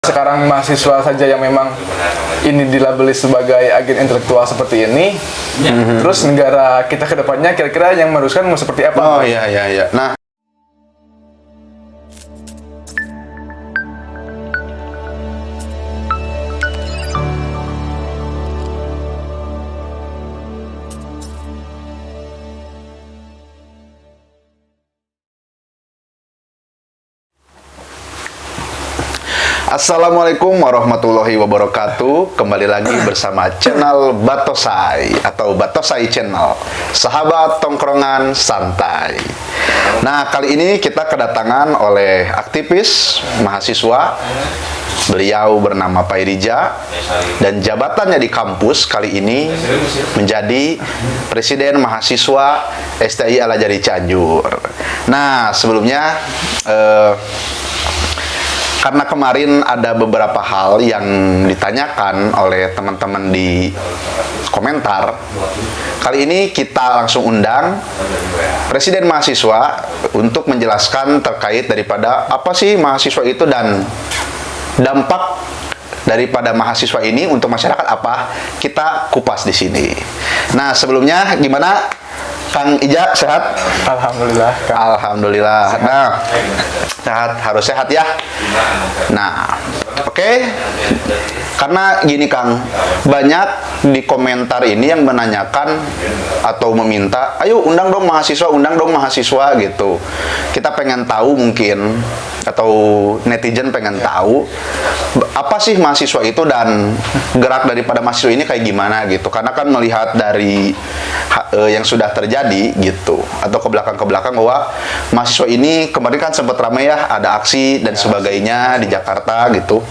Sekarang mahasiswa saja yang memang ini dilabeli sebagai agen intelektual seperti ini, terus negara kita ke depannya kira-kira yang meneruskan mau seperti apa? Oh iya. Nah, Assalamualaikum warahmatullahi wabarakatuh. Kembali lagi bersama channel Batosai atau Batosai Channel, sahabat tongkrongan santai. Nah, kali ini kita kedatangan oleh aktivis mahasiswa. Beliau bernama Pak Irija dan jabatannya di kampus kali ini menjadi Presiden Mahasiswa STI Al-Azhar Cianjur. Nah, sebelumnya karena kemarin ada beberapa hal yang ditanyakan oleh teman-teman di komentar, kali ini kita langsung undang Presiden Mahasiswa untuk menjelaskan terkait daripada apa sih mahasiswa itu dan dampak daripada mahasiswa ini untuk masyarakat apa, kita kupas di sini. Nah, sebelumnya gimana Kang Ija, sehat? Alhamdulillah, Kang. Alhamdulillah. Sehat. Nah, sehat, harus sehat ya. Nah, oke. Karena gini Kang, banyak di komentar ini yang menanyakan atau meminta, ayo undang dong mahasiswa gitu. Kita pengen tahu mungkin, atau netizen pengen tahu apa sih mahasiswa itu dan gerak daripada mahasiswa ini kayak gimana gitu. Karena kan melihat dari yang sudah terjadi gitu, atau ke belakang bahwa mahasiswa ini kemarin kan sempat ramai ya, ada aksi dan sebagainya di Jakarta gitu.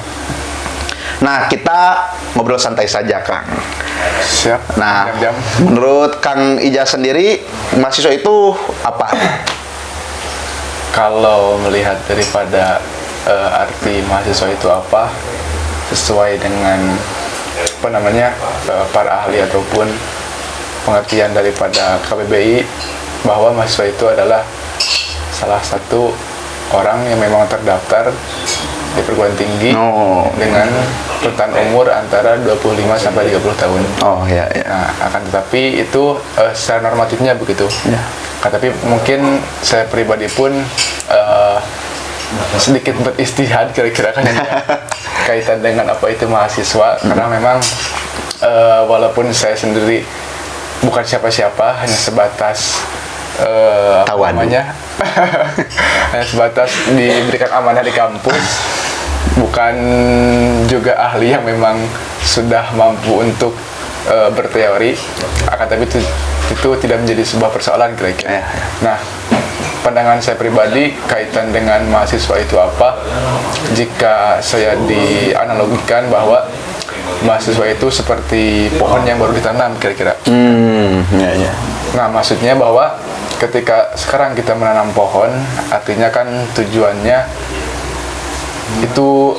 Nah, kita ngobrol santai saja, Kang. Siap. Nah, Jam-jam. menurut Kang Ija sendiri, mahasiswa itu apa? Kalau melihat daripada arti mahasiswa itu apa, sesuai dengan apa namanya para ahli ataupun pengertian daripada KBBI, bahwa mahasiswa itu adalah salah satu orang yang memang terdaftar di perguruan tinggi dengan rentan umur antara 25 sampai 30 tahun. Oh ya. Nah, akan tetapi itu secara normatifnya begitu. Ya. Tapi mungkin saya pribadi pun sedikit beristihad kira-kira kan kaitan dengan apa itu mahasiswa, karena memang walaupun saya sendiri bukan siapa-siapa, hanya sebatas namanya hanya sebatas diberikan amanah di kampus, bukan juga ahli yang memang sudah mampu untuk berteori, akan tapi itu tidak menjadi sebuah persoalan kira-kira. Nah, pandangan saya pribadi kaitan dengan mahasiswa itu apa, jika saya dianalogikan bahwa mahasiswa itu seperti pohon yang baru ditanam kira-kira. Nah, maksudnya bahwa ketika sekarang kita menanam pohon, artinya kan tujuannya itu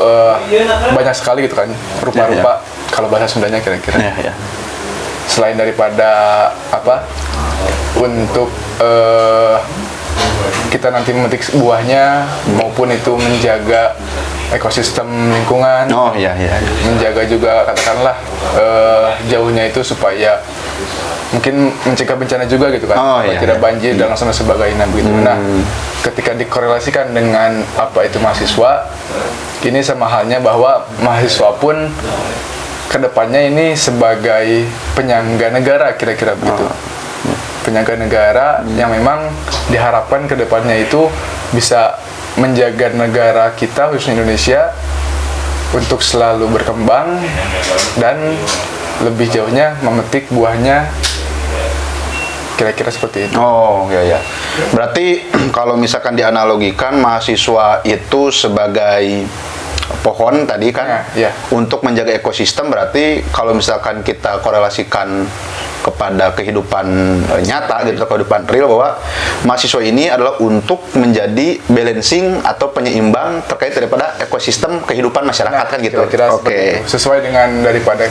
banyak sekali gitu kan, rupa-rupa. Kalau bahasa Sundanya kira-kira. Selain daripada apa, untuk kita nanti memetik buahnya, maupun itu menjaga ekosistem lingkungan, menjaga juga katakanlah jauhnya itu supaya mungkin mencegah bencana juga gitu kan, tidak banjir dan langsung sebagainya begitu. Nah, ketika dikorelasikan dengan apa itu mahasiswa, ini sama halnya bahwa mahasiswa pun kedepannya ini sebagai penyangga negara kira-kira begitu. Penyangga negara yang memang diharapkan kedepannya itu bisa menjaga negara kita, khususnya Indonesia, untuk selalu berkembang dan lebih jauhnya memetik buahnya, kira-kira seperti itu. Berarti kalau misalkan dianalogikan mahasiswa itu sebagai pohon tadi kan, untuk menjaga ekosistem, berarti kalau misalkan kita korelasikan kepada kehidupan nyata gitu, kehidupan real, bahwa mahasiswa ini adalah untuk menjadi balancing atau penyeimbang terkait daripada ekosistem kehidupan masyarakat kan gitu. Oke. Sesuai dengan daripada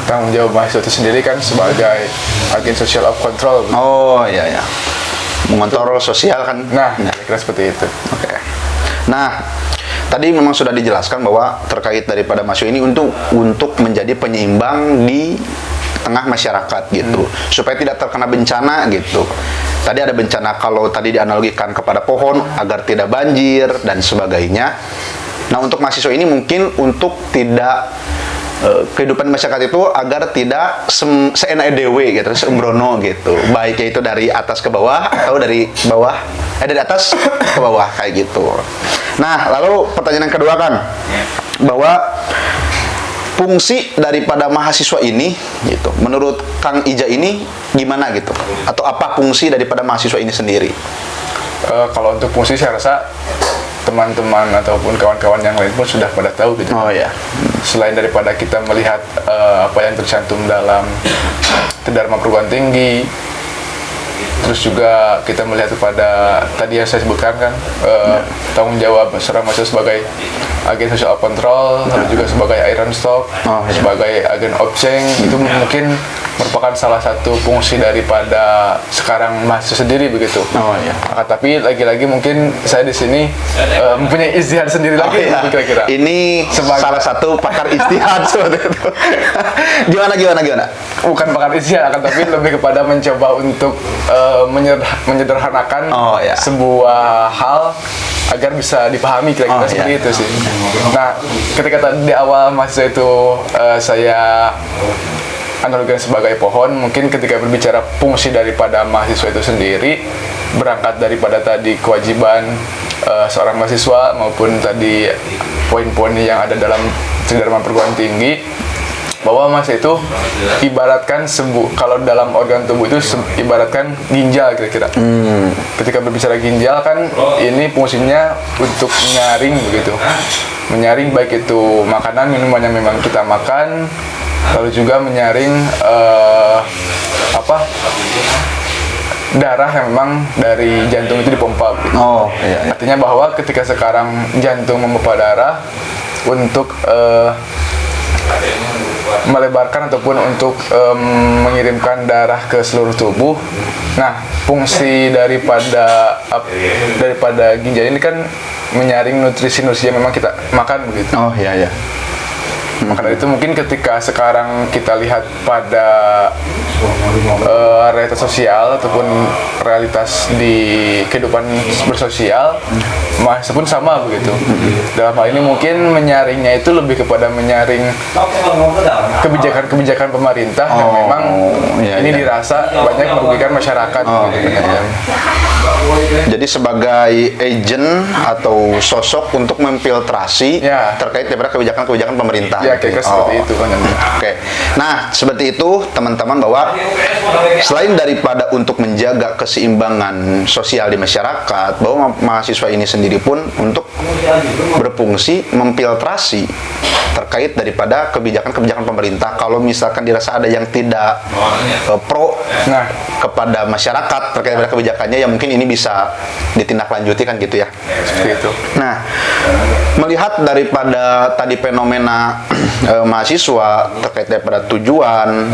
tanggung jawab mahasiswa itu sendiri kan sebagai agen social of control. Mengontrol sosial kan. Nah, kira-kira seperti itu. Nah, tadi memang sudah dijelaskan bahwa terkait daripada mahasiswa ini untuk menjadi penyeimbang di tengah masyarakat gitu, supaya tidak terkena bencana gitu. Tadi ada bencana kalau tadi dianalogikan kepada pohon agar tidak banjir dan sebagainya. Nah, untuk mahasiswa ini mungkin untuk tidak kehidupan masyarakat itu agar tidak seenak dewe gitu, sembrono gitu. Baik itu dari atas ke bawah atau dari bawah dari atas ke bawah kayak gitu. Nah, lalu pertanyaan yang kedua kan bahwa fungsi daripada mahasiswa ini gitu. Menurut Kang Ija ini gimana gitu? Atau apa fungsi daripada mahasiswa ini sendiri? Kalau untuk fungsi saya rasa teman-teman ataupun kawan-kawan yang lain pun sudah pada tahu gitu. Oh ya. Selain daripada kita melihat apa yang tercantum dalam Dharma Perguruan Tinggi, terus juga kita melihat kepada tadi yang saya sebutkan kan tanggung jawab seorang mahasiswa sebagai agen social control, lalu juga sebagai iron stock, sebagai agen obceng, itu mungkin merupakan salah satu fungsi daripada sekarang mahasiswa sendiri begitu. Oh iya. Tapi lagi-lagi mungkin saya di sini mempunyai istihad sendiri lagi kira-kira. Ini salah satu pakar istihad seperti itu. Gimana? Bukan pakar istihad, akan tapi lebih kepada mencoba untuk menyederhanakan sebuah hal agar bisa dipahami kira-kira seperti itu sih. Nah, ketika tadi di awal mahasiswa itu saya analogikan sebagai pohon, mungkin ketika berbicara fungsi daripada mahasiswa itu sendiri, berangkat daripada tadi kewajiban seorang mahasiswa maupun tadi poin-poin yang ada dalam Dharma Perguruan Tinggi, bahwa mahasiswa itu ibaratkan kalau dalam organ tubuh itu ibaratkan ginjal kira-kira. Ketika berbicara ginjal kan ini fungsinya untuk menyaring begitu, menyaring baik itu makanan minuman yang memang kita makan, lalu juga menyaring darah yang memang dari jantung itu dipompa gitu. Artinya bahwa ketika sekarang jantung memompa darah untuk melebarkan ataupun untuk mengirimkan darah ke seluruh tubuh. Nah, fungsi daripada ginjal ini kan menyaring nutrisi-nutrisi yang memang kita makan begitu. Maka dari itu mungkin ketika sekarang kita lihat pada realitas sosial ataupun realitas di kehidupan bersosial, mahasiswa pun sama begitu. Dalam hal ini mungkin menyaringnya itu lebih kepada menyaring kebijakan-kebijakan pemerintah yang memang ini dirasa banyak merugikan masyarakat. Jadi sebagai agent atau sosok untuk memfiltrasi terkait daripada kebijakan-kebijakan pemerintah. Kira-kira seperti itu kan. Oke. Nah, seperti itu teman-teman, bahwa selain daripada untuk menjaga keseimbangan sosial di masyarakat, bahwa mahasiswa ini sendiri pun untuk berfungsi memfiltrasi terkait daripada kebijakan-kebijakan pemerintah. Kalau misalkan dirasa ada yang tidak pro kepada masyarakat terkait dengan kebijakannya, ya mungkin ini bisa ditindaklanjuti kan gitu ya. Seperti itu. Nah, melihat daripada tadi fenomena mahasiswa terkait daripada tujuan,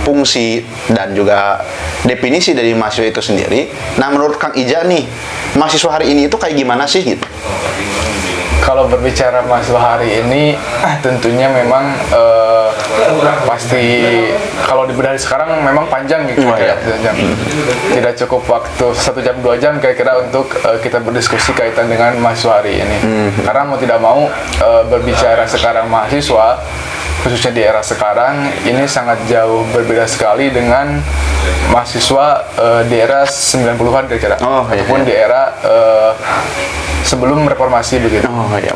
fungsi dan juga definisi dari mahasiswa itu sendiri. Nah, menurut Kang Ija nih, mahasiswa hari ini itu kayak gimana sih gitu? Kalau berbicara mahasiswa hari ini, tentunya memang pasti kalau dibedah sekarang memang panjang gitu. Tidak cukup waktu 1 jam 2 jam kira-kira untuk kita berdiskusi kaitan dengan mahasiswa hari ini. Karena mau tidak mau berbicara sekarang mahasiswa, khususnya di era sekarang ini sangat jauh berbeda sekali dengan mahasiswa di era 90-an kira-kira, ataupun di era sebelum reformasi begitu.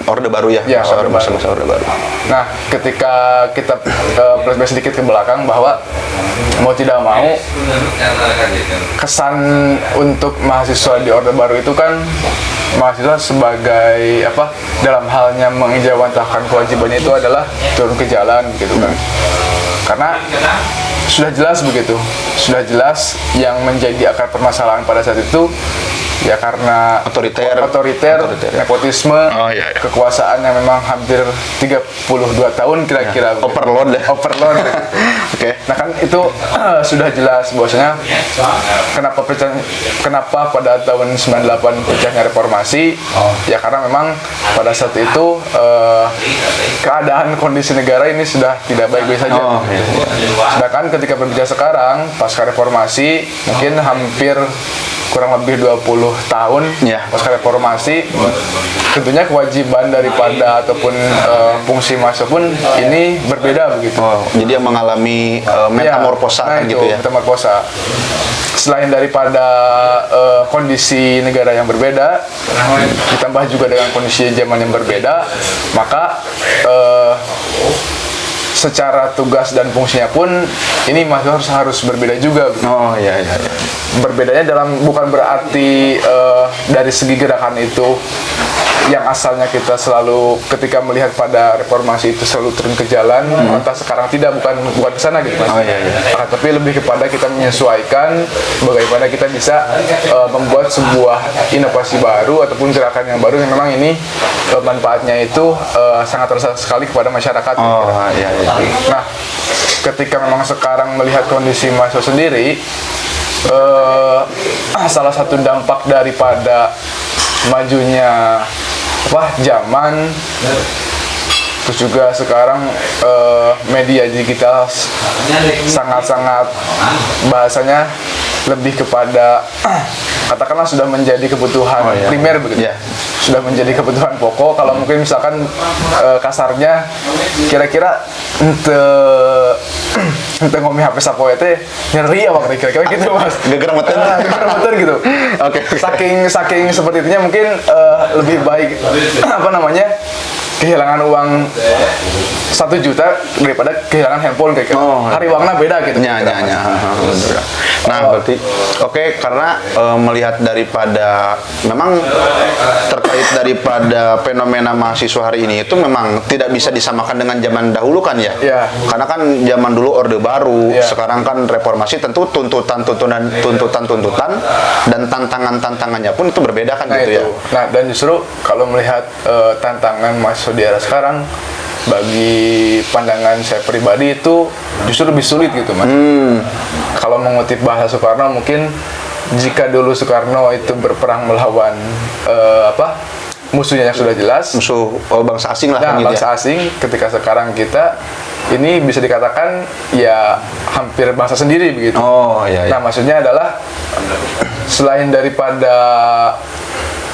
Orde baru ya. Masa orde baru. Nah, ketika kita flashback sedikit ke belakang, bahwa mau tidak mau kesan untuk mahasiswa di orde baru itu kan mahasiswa sebagai dalam halnya mengijawantahkan kewajibannya itu adalah turun ke jalan gitu kan. Karena sudah jelas begitu, sudah jelas yang menjadi akar permasalahan pada saat itu ya karena Otoriter. nepotisme, Oh, iya, iya. kekuasaan yang memang hampir 32 tahun kira-kira. Overload. Overload. Oke. Nah kan itu sudah jelas bahwasanya kenapa pada tahun 98 pecahnya reformasi, ya karena memang pada saat itu keadaan kondisi negara ini sudah tidak baik-baik saja. Sedangkan ketika berbicara sekarang pasca reformasi mungkin hampir kurang lebih 20 tahun pasca reformasi, tentunya kewajiban daripada ataupun fungsi mahasiswa pun ini berbeda begitu. Jadi yang mengalami metamorfosa itu, gitu ya. Metamorfosa. Selain daripada kondisi negara yang berbeda, ditambah juga dengan kondisi zaman yang berbeda, maka secara tugas dan fungsinya pun ini masih harus berbeda juga. Oh iya. Berbedanya bukan berarti dari segi gerakan itu yang asalnya kita selalu ketika melihat pada reformasi itu selalu turun ke jalan, entah sekarang tidak, bukan ke sana gitu Mas. Tapi lebih kepada kita menyesuaikan bagaimana kita bisa membuat sebuah inovasi baru ataupun gerakan yang baru yang memang ini manfaatnya itu sangat terasa sekali kepada masyarakat. Nah, ketika memang sekarang melihat kondisi mahasiswa sendiri, salah satu dampak daripada majunya zaman, terus juga sekarang media digital sangat-sangat bahasanya lebih kepada katakanlah sudah menjadi kebutuhan primer begitu. Sudah menjadi kebutuhan pokok. Kalau mungkin misalkan kasarnya kira-kira ente ngomong HP sapoe teh nyeri awak kira-kira gitu Mas. Geger-geger gitu. Oke. Saking seperti itunya mungkin lebih baik kehilangan uang 1 juta daripada kehilangan handphone kayak gitu. Hari uangnya beda gitu. Nah, berarti karena melihat daripada memang terkait daripada fenomena mahasiswa hari ini itu memang tidak bisa disamakan dengan zaman dahulu kan ya. Karena kan zaman dulu Orde Baru, sekarang kan reformasi, tentu tuntutan dan tantangannya pun itu berbeda kan gitu ya. Nah, dan justru kalau melihat tantangan mahasiswa di era sekarang, bagi pandangan saya pribadi itu justru lebih sulit gitu Mas. Kalau mengutip bahasa Soekarno, mungkin jika dulu Soekarno itu berperang melawan musuhnya yang sudah jelas, musuh bangsa asing lah kan gitu bangsa asing, ketika sekarang kita ini bisa dikatakan ya hampir bangsa sendiri begitu. Nah, maksudnya adalah selain daripada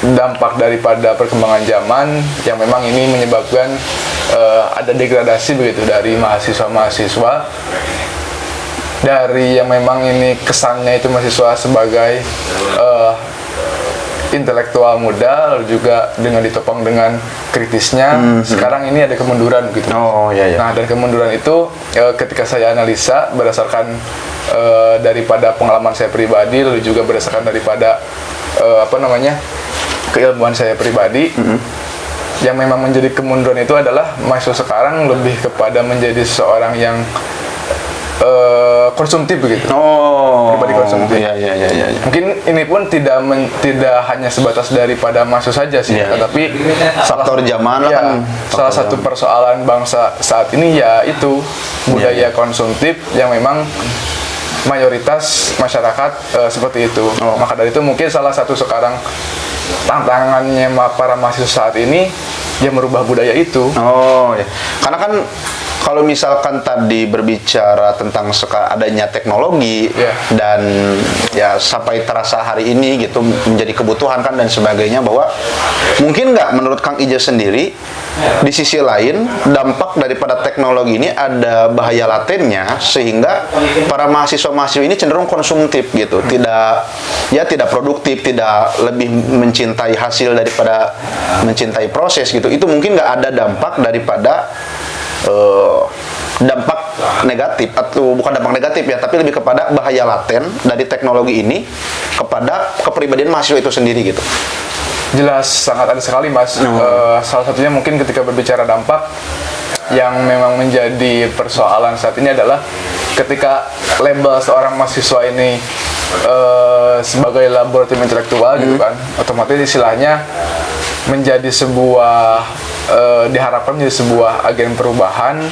dampak daripada perkembangan zaman yang memang ini menyebabkan ada degradasi begitu dari mahasiswa dari yang memang ini kesannya itu mahasiswa sebagai intelektual muda, lalu juga dengan ditopang dengan kritisnya, sekarang ini ada kemunduran gitu. Nah, dan kemunduran itu ketika saya analisa berdasarkan daripada pengalaman saya pribadi, lalu juga berdasarkan daripada keilmuan saya pribadi, yang memang menjadi kemunduran itu adalah mahasiswa sekarang lebih kepada menjadi seorang yang konsumtif begitu. Pribadi konsumtif. Mungkin ini pun tidak hanya sebatas daripada mahasiswa saja sih, tetapi faktor zaman kan. Salah satu persoalan bangsa saat ini ya itu budaya konsumtif yang memang mayoritas masyarakat seperti itu. Maka dari itu mungkin salah satu sekarang tantangannya para mahasiswa saat ini ya merubah budaya itu. Karena kan kalau misalkan tadi berbicara tentang adanya teknologi dan ya sampai terasa hari ini gitu menjadi kebutuhan kan dan sebagainya, bahwa mungkin nggak menurut Kang Ija sendiri di sisi lain dampak daripada teknologi ini ada bahaya latennya sehingga para mahasiswa ini cenderung konsumtif gitu, tidak produktif, tidak lebih mencintai hasil daripada mencintai proses gitu. Itu mungkin nggak ada dampak daripada dampak negatif, atau bukan dampak negatif ya, tapi lebih kepada bahaya laten dari teknologi ini kepada kepribadian mahasiswa itu sendiri gitu. Jelas, sangat ada sekali Mas. Salah satunya mungkin ketika berbicara dampak yang memang menjadi persoalan saat ini adalah ketika label seorang mahasiswa ini sebagai laboratorium intelektual gitu kan, otomatis istilahnya menjadi sebuah diharapkan menjadi sebuah agen perubahan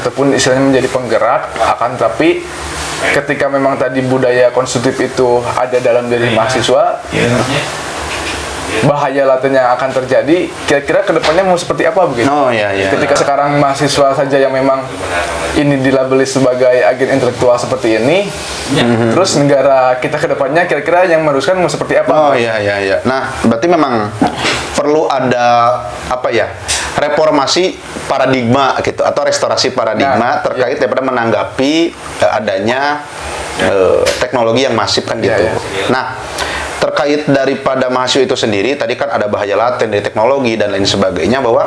ataupun istilahnya menjadi penggerak, akan tapi ketika memang tadi budaya konstruktif itu ada dalam diri mahasiswa, bahaya laten yang akan terjadi kira-kira kedepannya mau seperti apa begitu? Oh iya. Ketika sekarang mahasiswa saja yang memang ini dilabeli sebagai agen intelektual seperti ini, terus negara kita kedepannya kira-kira yang meneruskan mau seperti apa? Oh iya. Nah, berarti memang perlu ada apa ya? Reformasi paradigma gitu atau restorasi paradigma terkait daripada menanggapi adanya teknologi yang masif kan gitu. Nah, terkait daripada mahasiswa itu sendiri, tadi kan ada bahaya laten dari teknologi dan lain sebagainya, bahwa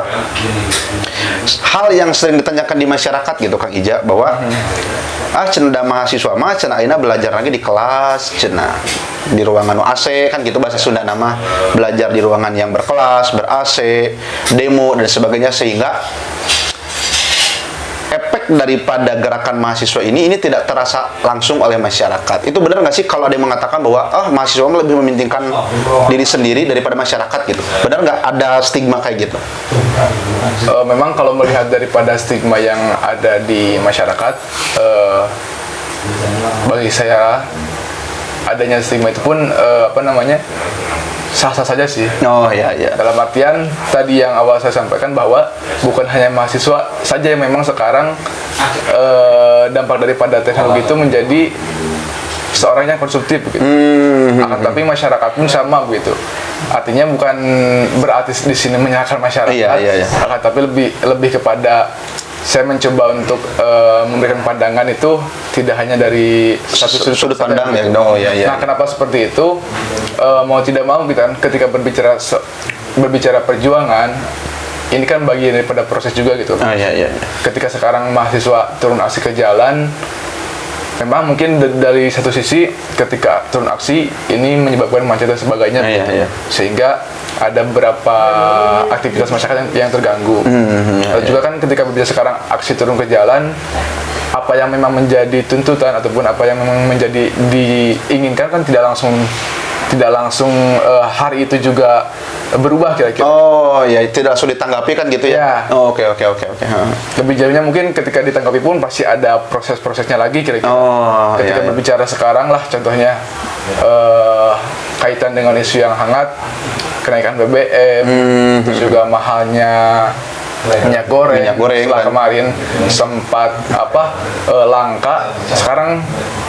hal yang sering ditanyakan di masyarakat gitu Kang Ija, bahwa cenah mahasiswa mah cenah ayeuna belajar lagi di kelas, cenah di ruangan AC kan gitu bahasa Sunda nama, belajar di ruangan yang berkelas, ber-AC, demo dan sebagainya, sehingga efek daripada gerakan mahasiswa ini tidak terasa langsung oleh masyarakat. Itu benar nggak sih kalau ada yang mengatakan bahwa mahasiswa lebih mementingkan diri sendiri daripada masyarakat gitu? Benar nggak ada stigma kayak gitu? Memang kalau melihat daripada stigma yang ada di masyarakat, bagi saya adanya stigma itu pun sah-sah saja sih. Oh iya. Dalam artian tadi yang awal saya sampaikan bahwa bukan hanya mahasiswa saja yang memang sekarang dampak daripada teknologi itu menjadi seorang yang konsumtif gitu. Akan tapi masyarakat pun sama begitu. Artinya bukan berarti di sini menyalahkan masyarakat. Iya. Akan tapi lebih kepada saya mencoba untuk memberikan pandangan itu tidak hanya dari satu sudut pandang ya. gitu. Oh iya. Nah, kenapa seperti itu? Mau tidak mau gitu kan, ketika berbicara perjuangan, ini kan bagian daripada proses juga gitu. Iya. Ketika sekarang mahasiswa turun aksi ke jalan, memang mungkin dari satu sisi ketika turun aksi ini menyebabkan macet dan sebagainya, sehingga ada beberapa aktivitas masyarakat yang terganggu. Juga kan ketika berbicara sekarang aksi turun ke jalan, apa yang memang menjadi tuntutan ataupun apa yang memang menjadi diinginkan kan tidak langsung hari itu juga berubah kira-kira. Oh ya, tidak langsung ditanggapi kan gitu ya? Oh, oke. Lebih jauhnya mungkin ketika ditanggapi pun pasti ada proses-prosesnya lagi kira-kira. Ketika berbicara sekarang lah contohnya kaitan dengan isu yang hangat, kenaikan BBM, terus juga mahalnya minyak goreng setelah kan kemarin sempat langka, sekarang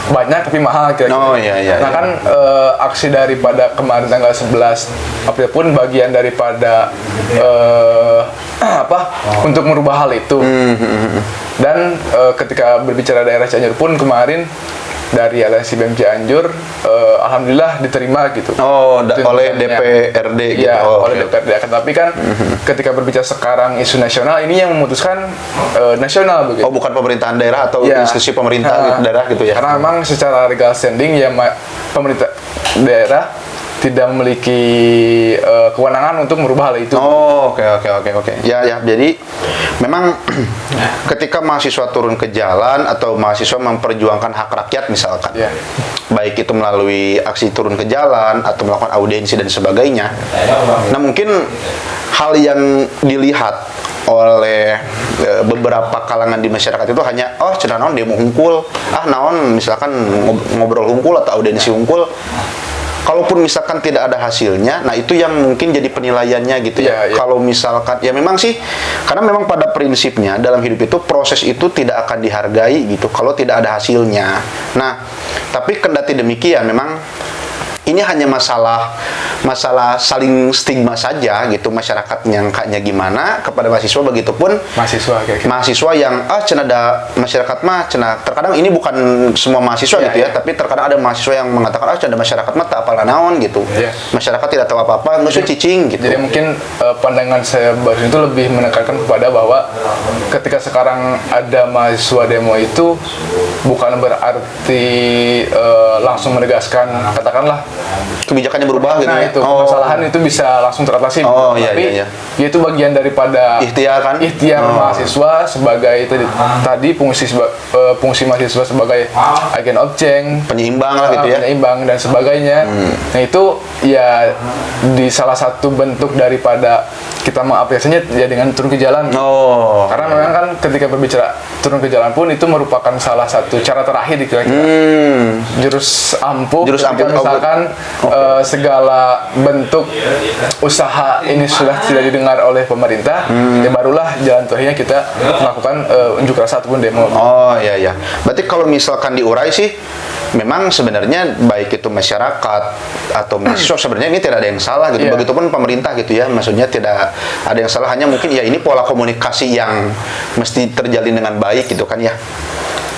banyak tapi mahal kira-kira. Nah kan aksi daripada kemarin tanggal 11 April pun bagian daripada untuk merubah hal itu. Dan ketika berbicara daerah Cianjur pun kemarin dari aliansi BEM Cianjur, alhamdulillah diterima gitu. Oleh DPRD gitu. Ya, oleh DPRD. Tapi kan ketika berbicara sekarang isu nasional, ini yang memutuskan nasional begitu. Bukan pemerintahan daerah atau institusi pemerintah daerah gitu ya? Karena memang secara legal standing ya pemerintah daerah tidak memiliki kewenangan untuk merubah hal itu. Oke. Ya, jadi memang ketika mahasiswa turun ke jalan atau mahasiswa memperjuangkan hak rakyat misalkan, baik itu melalui aksi turun ke jalan atau melakukan audiensi dan sebagainya. Nah, mungkin hal yang dilihat oleh beberapa kalangan di masyarakat itu hanya cenah naon demo hungkul, naon misalkan ngobrol hungkul atau audiensi hungkul. Kalaupun misalkan tidak ada hasilnya, nah itu yang mungkin jadi penilaiannya gitu ya. Kalau misalkan, ya memang sih, karena memang pada prinsipnya dalam hidup itu proses itu tidak akan dihargai gitu kalau tidak ada hasilnya. Nah, tapi kendati demikian memang ini hanya masalah saling stigma saja gitu, masyarakat nyangkanya gimana kepada mahasiswa, begitupun mahasiswa yang cenah ada masyarakat mah cenah, terkadang ini bukan semua mahasiswa gitu ya, tapi terkadang ada mahasiswa yang mengatakan cenah ada masyarakat mah tak apalah naon gitu, masyarakat tidak tahu apa-apa, nggak usah cicing gitu. Jadi mungkin pandangan saya baru itu lebih menekankan kepada bahwa ketika sekarang ada mahasiswa demo itu bukan berarti langsung menegaskan katakanlah kebijakannya berubah gitu. Nah, itu permasalahan itu bisa langsung teratasi. Oh, tapi iya. ya itu bagian daripada Ikhtiar kan? ikhtiar mahasiswa sebagai tadi fungsi mahasiswa sebagai agen objek, Penyeimbang lah gitu ya. penyeimbang dan sebagainya. Nah itu ya di salah satu bentuk daripada kita mengapresiasinya ya dengan turun ke jalan. Oh. Karena memang kan ketika berbicara turun ke jalan pun itu merupakan salah satu cara terakhir kira-kira. Jurus ampuh. Jurus ampuh. Ketika misalkan segala bentuk usaha ini sudah tidak didengar oleh pemerintah, ya barulah jalan terakhirnya kita melakukan unjuk rasa ataupun demo. Oh iya. Berarti kalau misalkan diurai sih, memang sebenarnya baik itu masyarakat atau mahasiswa sebenarnya ini tidak ada yang salah gitu. Iya. Begitupun pemerintah gitu ya, maksudnya tidak ada yang salah, hanya mungkin ya ini pola komunikasi yang mesti terjalin dengan baik gitu kan ya.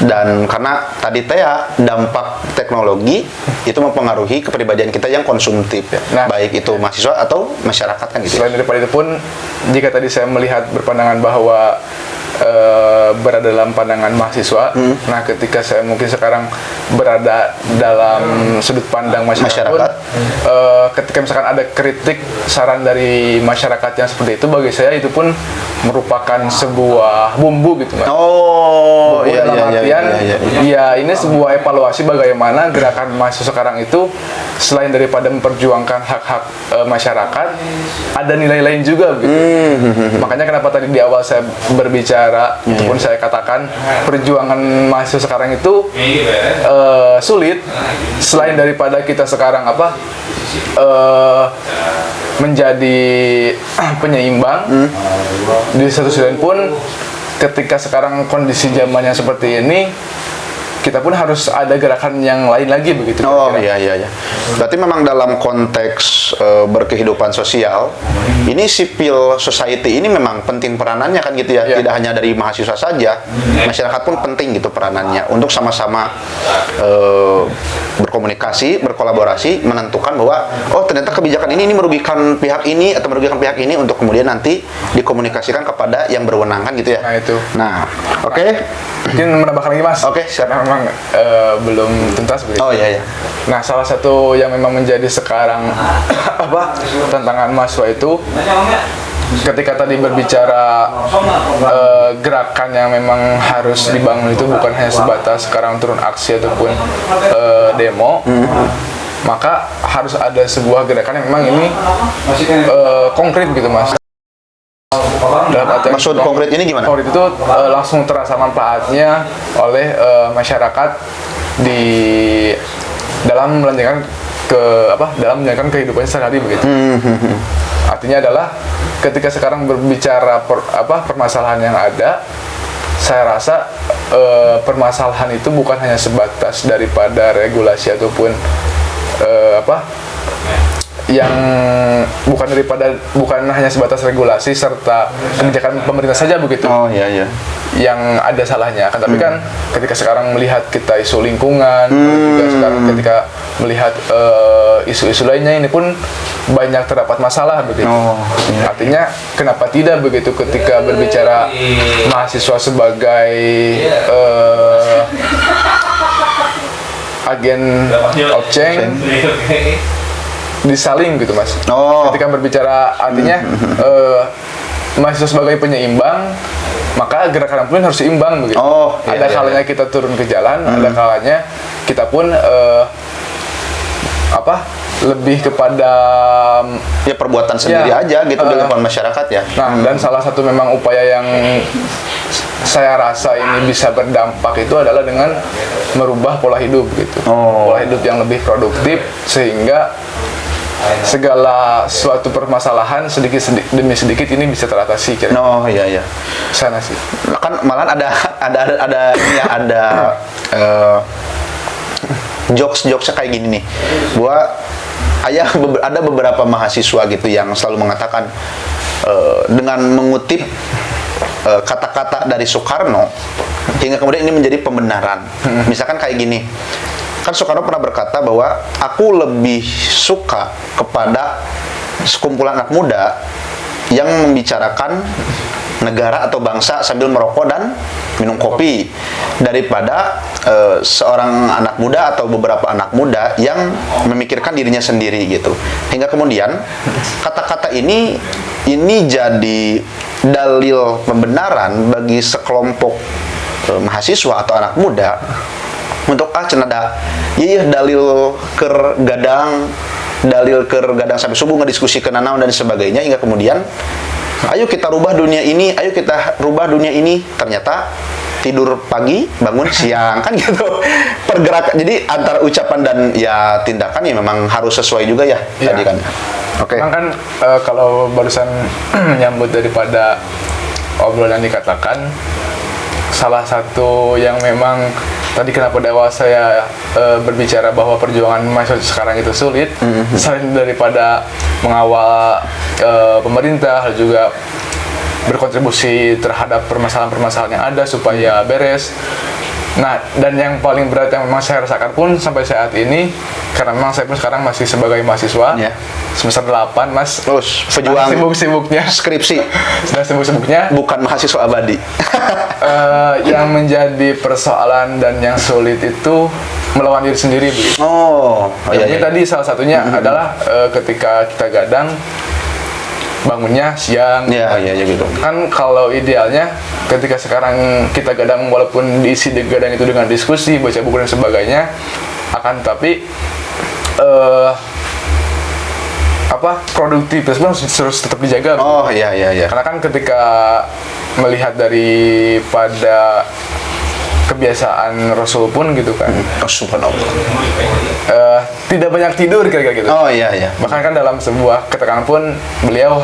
Dan karena tadi teh ya dampak teknologi itu mempengaruhi kepribadian kita yang konsumtif ya. Nah, baik itu mahasiswa atau masyarakat kan gitu. Selain daripada itu pun, jika tadi saya melihat berpandangan bahwa berada dalam pandangan mahasiswa, nah ketika saya mungkin sekarang berada dalam sudut pandang masyarakat. Pun, ketika misalkan ada kritik saran dari masyarakat yang seperti itu, bagi saya itu pun merupakan sebuah bumbu gitu Mas. Oh, iya, dalam artian ya ini sebuah evaluasi bagaimana gerakan mahasiswa sekarang itu selain daripada memperjuangkan hak-hak masyarakat, ada nilai lain juga gitu. Makanya kenapa tadi di awal saya berbicara ataupun saya katakan perjuangan mahasiswa sekarang itu sulit, selain daripada kita sekarang menjadi penyeimbang. Di satu sisi pun ketika sekarang kondisi zamannya seperti ini, kita pun harus ada gerakan yang lain lagi begitu. Oh iya. Berarti memang dalam konteks berkehidupan sosial, ini civil society ini memang penting peranannya kan gitu ya. Yeah. Tidak hanya dari mahasiswa saja, masyarakat pun penting gitu peranannya untuk sama-sama berkomunikasi, berkolaborasi, menentukan bahwa oh ternyata kebijakan ini merugikan pihak ini atau merugikan pihak ini, untuk kemudian nanti dikomunikasikan kepada yang berwenang kan gitu ya. Nah itu. Nah, oke. Mungkin menambahkan lagi Mas. Oke, siap. Karena memang belum tuntas begitu. Oh iya. Nah, salah satu yang memang menjadi sekarang tantangan mahasiswa itu, ketika tadi berbicara gerakan yang memang harus dibangun itu bukan hanya sebatas sekarang turun aksi ataupun demo, maka harus ada sebuah gerakan yang memang ini konkret gitu Mas. Maksud konkret ini gimana? Konkret itu langsung terasa manfaatnya oleh masyarakat di dalam menjalankan kehidupannya sehari-hari begitu. Artinya adalah ketika sekarang berbicara permasalahan yang ada, saya rasa permasalahan itu bukan hanya sebatas daripada regulasi ataupun yang bukan hanya sebatas regulasi serta kebijakan pemerintah saja begitu. Oh iya. Yang ada salahnya kan, tapi kan ketika sekarang melihat kita isu lingkungan, juga sekarang ketika melihat isu-isu lainnya, ini pun banyak terdapat masalah begitu. Iya. Artinya kenapa tidak begitu ketika berbicara mahasiswa sebagai agen objek disaling gitu Mas. Ketika berbicara artinya mahasiswa sebagai penyeimbang, maka gerakan pun harus seimbang begitu. Ada kalanya kita turun ke jalan, ada kalanya kita pun lebih kepada ya perbuatan sendiri aja gitu di lingkungan masyarakat ya. Nah, dan salah satu memang upaya yang saya rasa ini bisa berdampak itu adalah dengan merubah pola hidup gitu. Pola hidup yang lebih produktif, sehingga segala suatu permasalahan sedikit demi sedikit ini bisa teratasi kira-kira. Iya. Sana sih. Kan malah ada jokes kayak gini nih. Ada beberapa mahasiswa gitu yang selalu mengatakan dengan mengutip kata-kata dari Soekarno hingga kemudian ini menjadi pembenaran. Misalkan kayak gini. Kan Soekarno pernah berkata bahwa aku lebih suka kepada sekumpulan anak muda yang membicarakan negara atau bangsa sambil merokok dan minum kopi daripada seorang anak muda atau beberapa anak muda yang memikirkan dirinya sendiri gitu. Hingga kemudian kata-kata ini jadi dalil pembenaran bagi sekelompok mahasiswa atau anak muda untuk cenada iya dalil gadang sampai subuh ngediskusikan nanaon dan sebagainya, hingga kemudian ayo kita rubah dunia ini, ternyata tidur pagi, bangun siang, kan gitu. Pergerakan, jadi antara ucapan dan ya tindakan ya memang harus sesuai juga ya, tadi kan. Oke. Memang kan kalau barusan menyambut daripada obrolan yang dikatakan, salah satu yang memang tadi kenapa di awal saya berbicara bahwa perjuangan mahasiswa sekarang itu sulit, selain daripada mengawal pemerintah, juga berkontribusi terhadap permasalahan-permasalahan yang ada supaya beres. Nah, dan yang paling berat yang memang saya rasakan pun sampai saat ini, karena memang saya pun sekarang masih sebagai mahasiswa, semester 8, Mas. Terus, pejuang sibuk-sibuknya skripsi. Sedang sibuk-sibuknya. Bukan mahasiswa abadi. Yang menjadi persoalan dan yang sulit itu melawan diri sendiri, begitu. Iya. Tadi salah satunya adalah ketika kita gadang, bangunnya siang. Iya gitu. Kan kalau idealnya ketika sekarang kita gadang, walaupun diisi gadang itu dengan diskusi, baca buku dan sebagainya, akan tapi produktivitas harus tetap dijaga. Iya. Karena kan ketika melihat daripada kebiasaan Rasul pun gitu kan. Subhanallah. Tidak banyak tidur kira-kira gitu. Iya. Bahkan kan dalam sebuah keterangan pun beliau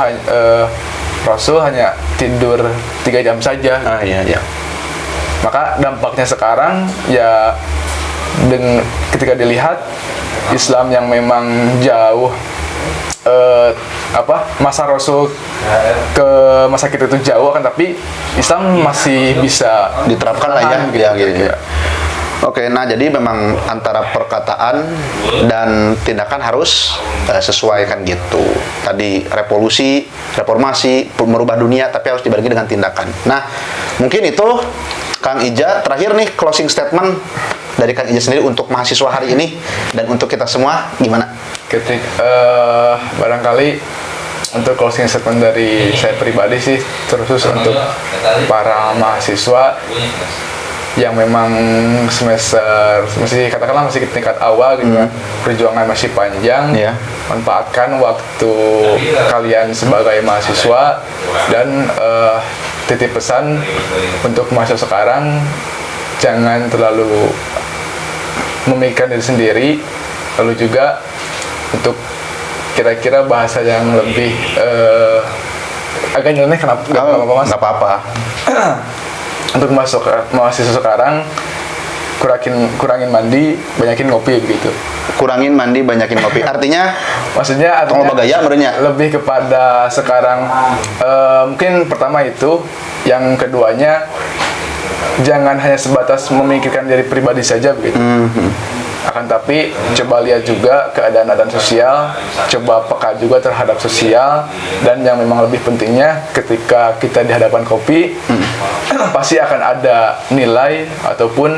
Rasul hanya tidur 3 jam saja. Iya. Maka dampaknya sekarang ya ketika dilihat Islam yang memang jauh masa Rasul ke masa kita itu jauh kan, tapi Islam masih bisa diterapkan lah ya gitu. Oke, nah jadi memang antara perkataan dan tindakan harus sesuai kan gitu. Tadi reformasi, merubah dunia, tapi harus dibagi dengan tindakan. Nah, mungkin itu Kang Ija, terakhir nih closing statement dari Kang Ija sendiri untuk mahasiswa hari ini dan untuk kita semua gimana? Barangkali untuk closing statement dari saya pribadi sih, terkhusus untuk para mahasiswa yang memang masih katakanlah masih di tingkat awal gitu kan, perjuangan masih panjang. Manfaatkan waktu kalian sebagai mahasiswa dan titip pesan untuk mahasiswa sekarang, jangan terlalu memikirkan diri sendiri, lalu juga untuk kira-kira bahasa yang lebih agak nyeleneh, kenapa apa-apa Mas? Nggak apa-apa. Untuk mahasiswa sekarang, kurangin mandi, banyakin ngopi begitu. Kurangin mandi, banyakin ngopi. Artinya bagaya lebih kepada sekarang mungkin pertama itu, yang keduanya jangan hanya sebatas memikirkan diri pribadi saja begitu. Akan tapi coba lihat juga keadaan sosial, coba peka juga terhadap sosial, dan yang memang lebih pentingnya ketika kita di hadapan kopi pasti akan ada nilai ataupun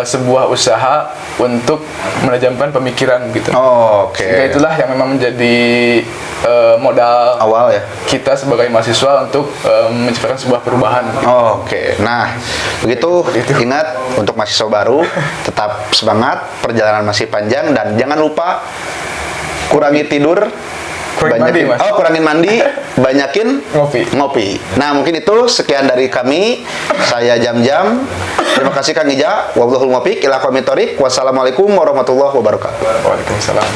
sebuah usaha untuk menajamkan pemikiran gitu. Sehingga itulah yang memang menjadi modal awal ya kita sebagai mahasiswa untuk menciptakan sebuah perubahan. Nah, begitu. Ingat, untuk mahasiswa baru tetap semangat, perjalanan masih panjang, dan jangan lupa kurangi tidur, kurangin mandi, banyakin ngopi. Nah, mungkin itu sekian dari kami. Saya Jam-Jam. Terima kasih Kang Ija. Wallahul muwaffiq ila aqwamit thoriq. Wassalamualaikum warahmatullahi wabarakatuh. Waalaikumsalam.